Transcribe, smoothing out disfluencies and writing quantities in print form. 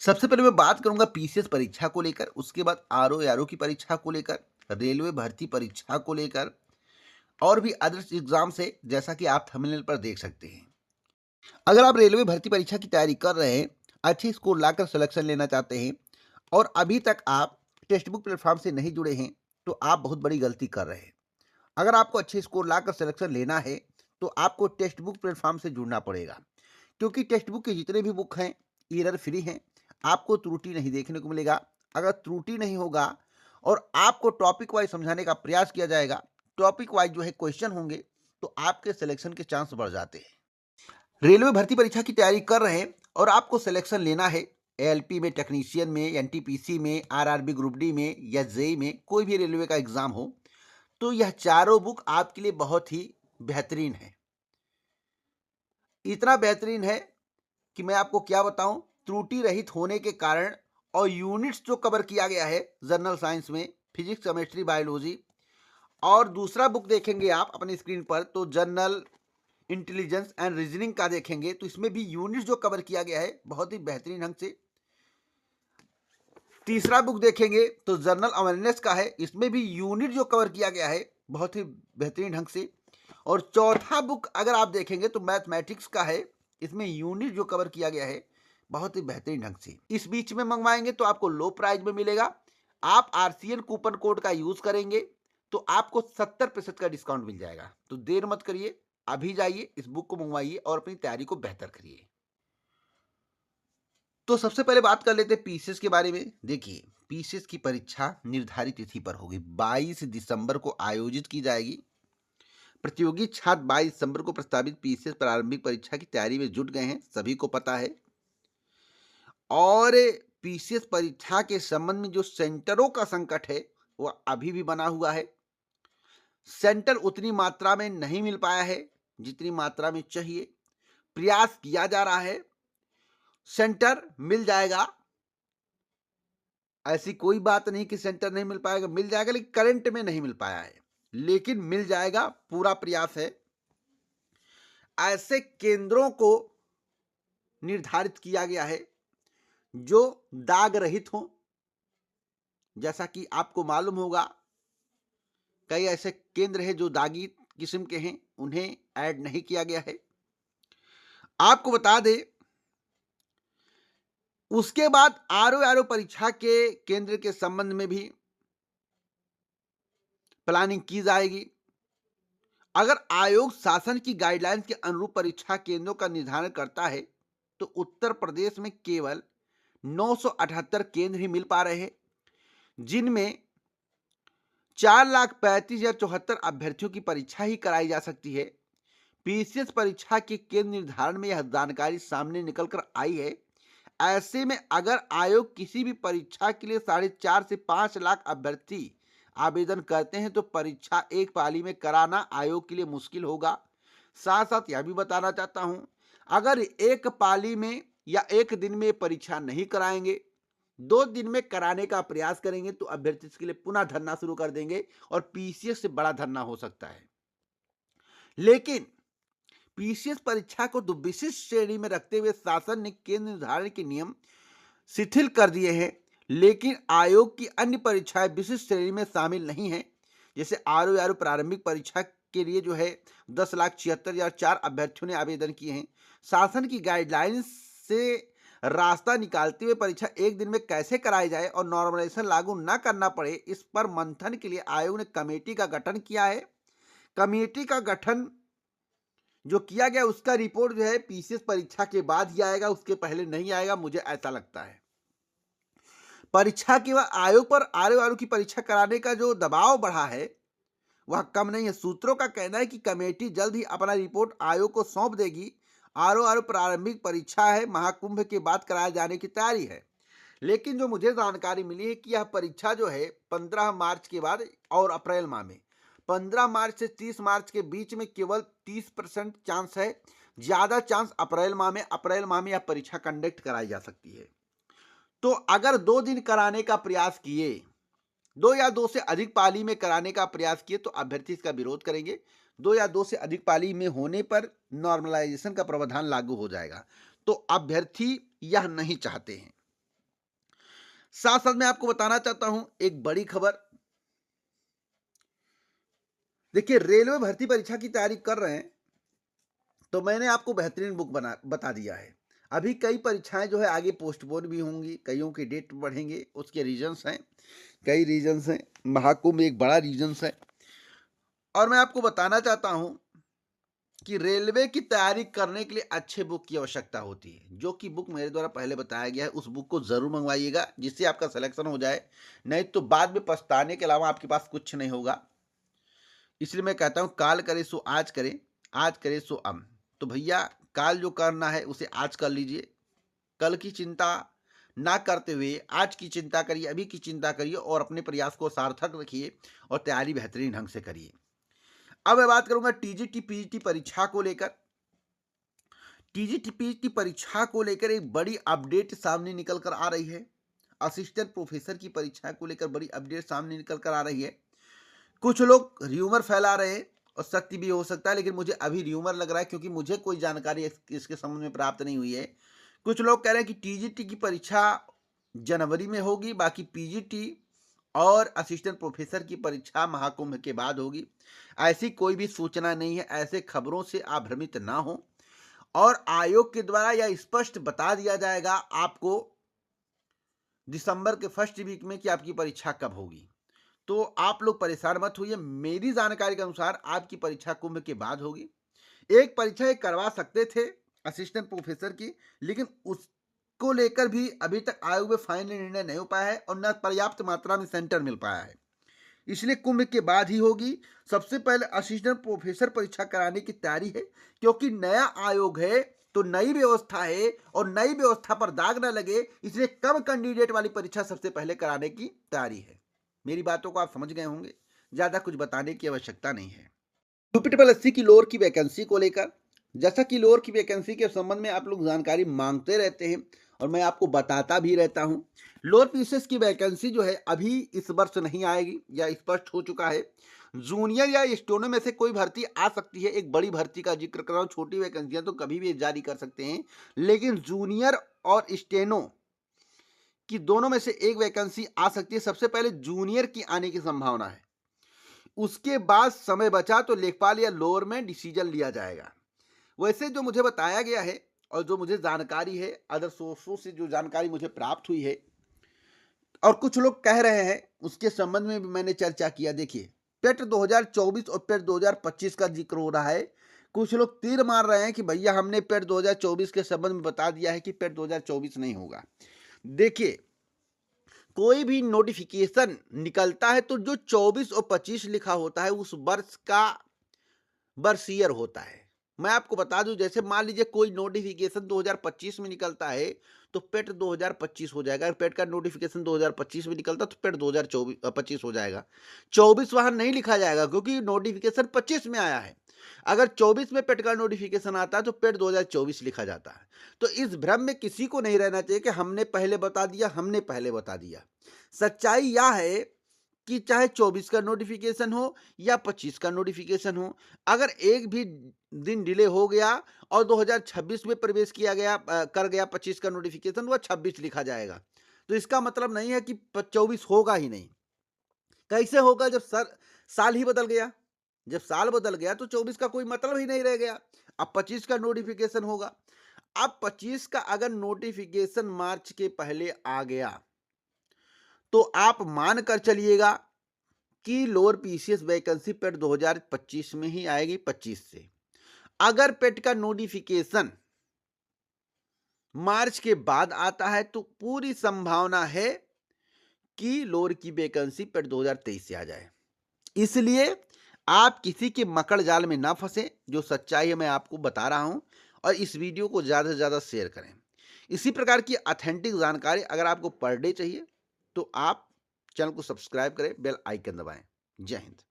सबसे पहले मैं बात करूंगा पीसीएस परीक्षा को लेकर, उसके बाद आरओ आरओ की परीक्षा को लेकर, रेलवे भर्ती परीक्षा को लेकर और भी अदर्स एग्जाम से, जैसा कि आप थंबनेल पर देख सकते हैं। अगर आप रेलवे भर्ती परीक्षा की तैयारी कर रहे हैं, अच्छे स्कोर लाकर सिलेक्शन लेना चाहते हैं और अभी तक आप टेक्स्ट बुक प्लेटफॉर्म से नहीं जुड़े हैं, तो आप बहुत बड़ी गलती कर रहे हैं। अगर आपको अच्छे स्कोर लाकर सिलेक्शन लेना है, तो आपको टेक्स्ट बुक प्लेटफॉर्म से जुड़ना पड़ेगा, क्योंकि टेक्स्ट बुक के जितने भी बुक हैं एरर फ्री हैं। आपको त्रुटि नहीं देखने को मिलेगा। अगर त्रुटि नहीं होगा और आपको टॉपिक वाइज समझाने का प्रयास किया जाएगा, टॉपिक वाइज जो है क्वेश्चन होंगे, तो आपके सिलेक्शन के चांस बढ़ जाते हैं। रेलवे भर्ती परीक्षा की तैयारी कर रहे हैं और आपको सिलेक्शन लेना है, एएलपी में, टेक्नीशियन में, एनटीपीसी में, आरआरबी ग्रुप डी में या जेई में, कोई भी रेलवे का एग्जाम हो, तो यह चारों बुक आपके लिए बहुत ही बेहतरीन है। इतना बेहतरीन है कि मैं आपको क्या बताऊं, त्रुटि रहित होने के कारण और यूनिट्स जो कवर किया गया है जनरल साइंस में, फिजिक्स, केमिस्ट्री, बायोलॉजी, और दूसरा बुक देखेंगे आप अपनी स्क्रीन पर तो जनरल इंटेलिजेंस एंड रीजनिंग का देखेंगे, तो इसमें भी यूनिट्स जो कवर किया गया है बहुत ही बेहतरीन ढंग से। तीसरा बुक देखेंगे तो जनरल अवेयरनेस का है, इसमें भी यूनिट जो कवर किया गया है बहुत ही बेहतरीन ढंग से। और चौथा बुक अगर आप देखेंगे तो मैथमेटिक्स का है, इसमें यूनिट जो कवर किया गया है बहुत ही बेहतरीन ढंग से। इस बीच में मंगवाएंगे तो आपको लो प्राइस में मिलेगा। आप आरसीएन कूपन कोड का यूज करेंगे तो आपको 70% का डिस्काउंट मिल जाएगा। तो देर मत करिए, अभी जाइए इस बुक को मंगवाइए और अपनी तैयारी को बेहतर करिए। तो सबसे पहले बात कर लेते हैं पीसीएस के बारे में। देखिए, पीसीएस की परीक्षा निर्धारित तिथि पर होगी, 22 दिसंबर को आयोजित की जाएगी। प्रतियोगी छात्र 22 दिसंबर को प्रस्तावित पीसीएस प्रारंभिक परीक्षा की तैयारी में जुट गए हैं, सभी को पता है। और पीसीएस परीक्षा के संबंध में जो सेंटरों का संकट है वह अभी भी बना हुआ है। सेंटर उतनी मात्रा में नहीं मिल पाया है जितनी मात्रा में चाहिए। प्रयास किया जा रहा है, सेंटर मिल जाएगा, ऐसी कोई बात नहीं कि सेंटर नहीं मिल पाएगा, मिल जाएगा, लेकिन करंट में नहीं मिल पाया है, लेकिन मिल जाएगा, पूरा प्रयास है। ऐसे केंद्रों को निर्धारित किया गया है जो दाग रहित हो। जैसा कि आपको मालूम होगा, कई ऐसे केंद्र हैं जो दागी किस्म के हैं, उन्हें ऐड नहीं किया गया है। आपको बता दें, उसके बाद आरओ परीक्षा के केंद्र के संबंध में भी प्लानिंग की जाएगी। अगर आयोग शासन की गाइडलाइंस के अनुरूप परीक्षा केंद्रों का निर्धारण करता है तो उत्तर प्रदेश में केवल 978 केंद्र ही मिल पा रहे हैं, जिनमें 4,35,074 अभ्यर्थियों की परीक्षा ही कराई जा सकती है। पीसीएस परीक्षा के केंद्र निर्धारण में यह जानकारी सामने निकलकर आई है। ऐसे में अगर आयोग किसी भी परीक्षा के लिए 4.5 से 5 लाख अभ्यर्थी आवेदन करते हैं तो परीक्षा एक पाली में कराना आयोग के लिए मुश्किल होगा। साथ साथ यह भी बताना चाहता हूं, अगर एक पाली में या एक दिन में परीक्षा नहीं कराएंगे, 2 दिन में कराने का प्रयास करेंगे तो अभ्यर्थी इसके लिए पुनः धरना शुरू कर देंगे और पीसीएस से बड़ा धरना हो सकता है। लेकिन पीसीएस परीक्षा को तो विशिष्ट श्रेणी में रखते हुए शासन ने केंद्र निर्धारण के नियम शिथिल कर दिए हैं, लेकिन आयोग की अन्य परीक्षाएं विशिष्ट श्रेणी में शामिल नहीं है। जैसे आरओ प्रारंभिक परीक्षा के लिए जो है 10,76,004 अभ्यर्थियों ने आवेदन किए हैं। शासन की गाइडलाइंस से रास्ता निकालते हुए परीक्षा एक दिन में कैसे कराई जाए और नॉर्मलाइजेशन लागू न करना पड़े, इस पर मंथन के लिए आयोग ने कमेटी का गठन किया है। कमेटी का गठन जो किया गया उसका रिपोर्ट जो है पीसीएस परीक्षा के बाद ही आएगा, उसके पहले नहीं आएगा, मुझे ऐसा लगता है। परीक्षा के बाद आयोग पर आरओ की परीक्षा कराने का जो दबाव बढ़ा है वह कम नहीं है। सूत्रों का कहना है कि कमेटी जल्द ही अपना रिपोर्ट आयोग को सौंप देगी। आरओ प्रारंभिक परीक्षा है, महाकुंभ के बाद कराए जाने की तैयारी है, लेकिन जो मुझे जानकारी मिली है कि यह परीक्षा जो है 15 मार्च के बाद और अप्रैल माह में, 15 मार्च से 30 मार्च के बीच में केवल 30% चांस है, ज्यादा चांस अप्रैल माह में यह परीक्षा कंडक्ट कराई जा सकती है। तो अगर 2 दिन कराने का प्रयास किए, 2 या 2 से अधिक पाली में कराने का प्रयास किए तो अभ्यर्थी इसका विरोध करेंगे। 2 या 2 से अधिक पाली में होने पर नॉर्मलाइजेशन का प्रावधान लागू हो जाएगा, तो अभ्यर्थी यह नहीं चाहते हैं। साथ साथ मैं आपको बताना चाहता हूं एक बड़ी खबर। देखिए, रेलवे भर्ती परीक्षा की तैयारी कर रहे हैं तो मैंने आपको बेहतरीन बुक बता दिया है। अभी कई परीक्षाएं जो है आगे पोस्टपोन भी होंगी, कईयों के डेट बढ़ेंगे, उसके रीजंस हैं, कई रीजंस हैं, महाकुंभ एक बड़ा रीजंस है। और मैं आपको बताना चाहता हूं कि रेलवे की तैयारी करने के लिए अच्छे बुक की आवश्यकता होती है। जो कि बुक मेरे द्वारा पहले बताया गया है, उस बुक को जरूर मंगवाइएगा जिससे आपका सिलेक्शन हो जाए, नहीं तो बाद में पछताने के अलावा आपके पास कुछ नहीं होगा। इसलिए मैं कहता हूं, काल करे सो आज करें, आज करे सो अब। तो भैया, काल जो करना है उसे आज कर लीजिए, कल की चिंता ना करते हुए आज की चिंता करिए, अभी की चिंता करिए और अपने प्रयास को सार्थक रखिए और तैयारी बेहतरीन ढंग से करिए। अब मैं बात करूंगा टीजीटी पीजीटी परीक्षा को लेकर। टीजीटी पीजीटी परीक्षा को लेकर एक बड़ी अपडेट सामने निकल कर आ रही है। असिस्टेंट प्रोफेसर की परीक्षा को लेकर बड़ी अपडेट सामने निकल कर आ रही है। कुछ लोग र्यूमर फैला रहे हैं और सत्य भी हो सकता है, लेकिन मुझे अभी र्यूमर लग रहा है क्योंकि मुझे कोई जानकारी इसके संबंध में प्राप्त नहीं हुई है। कुछ लोग कह रहे हैं कि टीजीटी की परीक्षा जनवरी में होगी, बाकी पीजीटी और असिस्टेंट प्रोफेसर की परीक्षा महाकुंभ के बाद होगी। ऐसी कोई भी सूचना नहीं है, ऐसे खबरों से आप भ्रमित ना हो। और आयोग के द्वारा यह स्पष्ट बता दिया जाएगा आपको दिसंबर के फर्स्ट वीक में कि आपकी परीक्षा कब होगी। तो आप लोग परेशान मत होइए, मेरी जानकारी के अनुसार आपकी परीक्षा कुंभ के बाद होगी। एक परीक्षा ये करवा सकते थे असिस्टेंट प्रोफेसर की, लेकिन उसको लेकर भी अभी तक आयोग में फाइनल निर्णय नहीं हो पाया है और न पर्याप्त मात्रा में सेंटर मिल पाया है, इसलिए कुंभ के बाद ही होगी। सबसे पहले असिस्टेंट प्रोफेसर परीक्षा कराने की तैयारी है, क्योंकि नया आयोग है तो नई व्यवस्था है और नई व्यवस्था पर दाग न लगे, इसलिए कम कैंडिडेट वाली परीक्षा सबसे पहले कराने की तैयारी है। मेरी बातों को आप समझ गए होंगे, ज्यादा कुछ बताने की आवश्यकता नहीं है। यूपीएससी की लोअर की वैकेंसी को लेकर, जैसा कि लोअर की वैकेंसी के संबंध में आप लोग जानकारी मांगते रहते हैं और मैं आपको बताता भी रहता हूं। लोअर पीसीएस की वैकेंसी जो है अभी इस वर्ष नहीं आएगी, या स्पष्ट हो चुका है। जूनियर या स्टेनो में से कोई भर्ती आ सकती है। एक बड़ी भर्ती का जिक्र कर रहा हूं, छोटी वैकेंसियां तो कभी भी जारी कर सकते हैं, लेकिन जूनियर और स्टेनो की दोनों में से एक वैकेंसी आ सकती है। सबसे पहले जूनियर की आने की संभावना है, उसके बाद समय बचा तो लेखपाल या लोअर में डिसीजन लिया जाएगा। वैसे जो मुझे बताया गया है और जो मुझे जानकारी है, अदर सोर्सों से जो जानकारी मुझे प्राप्त हुई है और कुछ लोग कह रहे हैं, उसके संबंध में भी मैंने चर्चा किया। देखिए, पेट 2024 और पेट 2025 का जिक्र हो रहा है। कुछ लोग तीर मार रहे हैं कि भैया हमने पेट 2024 के संबंध में बता दिया है कि पेट 2024 नहीं होगा। देखिए, कोई भी नोटिफिकेशन निकलता है तो जो 24 और 25 लिखा होता है उस वर्ष का वर्ष ईयर होता है। मैं आपको बता दूं, जैसे मान लीजिए कोई नोटिफिकेशन 2025 में निकलता है तो पेट 2025 हो जाएगा। पेट का नोटिफिकेशन 2025 में निकलता तो पेट 2025 हो जाएगा। 24 वहां नहीं लिखा जाएगा क्योंकि नोटिफिकेशन 25 में आया है। अगर 24 में पेट का नोटिफिकेशन आता है तो पेट 2024 लिखा जाता है। तो इस भ्रम में किसी को नहीं रहना चाहिए कि हमने पहले बता दिया, हमने पहले बता दिया। सच्चाई यह है कि चाहे 24 का नोटिफिकेशन हो या 25 का नोटिफिकेशन हो, अगर एक भी दिन डिले हो गया और 2026 में प्रवेश किया गया कर गया 25 का नोटिफिकेशन, वह 26 लिखा जाएगा। तो इसका मतलब नहीं है कि 24 होगा ही नहीं। कैसे होगा जब साल ही बदल गया? जब साल बदल गया तो 24 का कोई मतलब ही नहीं रह गया। अब 25 का नोटिफिकेशन होगा। अब 25 का अगर नोटिफिकेशन मार्च के पहले आ गया तो आप मान कर चलिएगा कि लोअर पीसीएस वैकेंसी पेट 2025 में ही आएगी, 25 से। अगर पेट का नोटिफिकेशन मार्च के बाद आता है तो पूरी संभावना है कि लोअर की वैकेंसी पेट 2023 से आ जाए। इसलिए आप किसी के मकड़ जाल में ना फंसे। जो सच्चाई है मैं आपको बता रहा हूं, और इस वीडियो को ज्यादा से ज्यादा शेयर करें। इसी प्रकार की ऑथेंटिक जानकारी अगर आपको पर डे चाहिए तो आप चैनल को सब्सक्राइब करें, बेल आइकन दबाएं। जय हिंद।